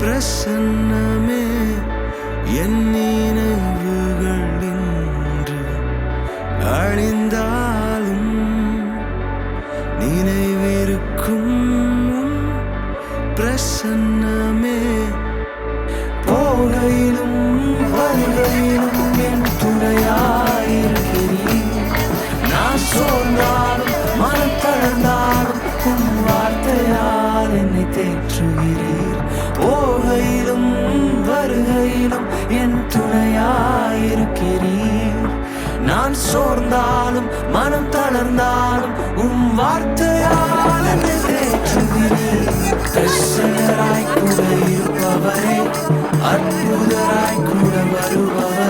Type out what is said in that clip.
பிரசன்னமே என் நினைவுகள் இன்று அழிந்தாலும் நினைவிருக்கும் பிரசன்னமே போகையிலும் வருகையிலும் என் துணையாயிருக்கிறீர். நான் சோர்ந்தாலும் மனம் தளர்ந்தாலும் உன் வார்த்தையால் என்னை தேற்றுகிறீர். போகையிலும் வருகையிலும் என் துணையாயிருக்கிறீர். நான் சோர்ந்தாலும் மனம் தளர்ந்தாலும் உன் வார்த்தையால் என்னை தேற்றுகிறீர். பிரசன்னராய் கூட இருப்பவரே, அற்புதராய் கூட வருபவர்,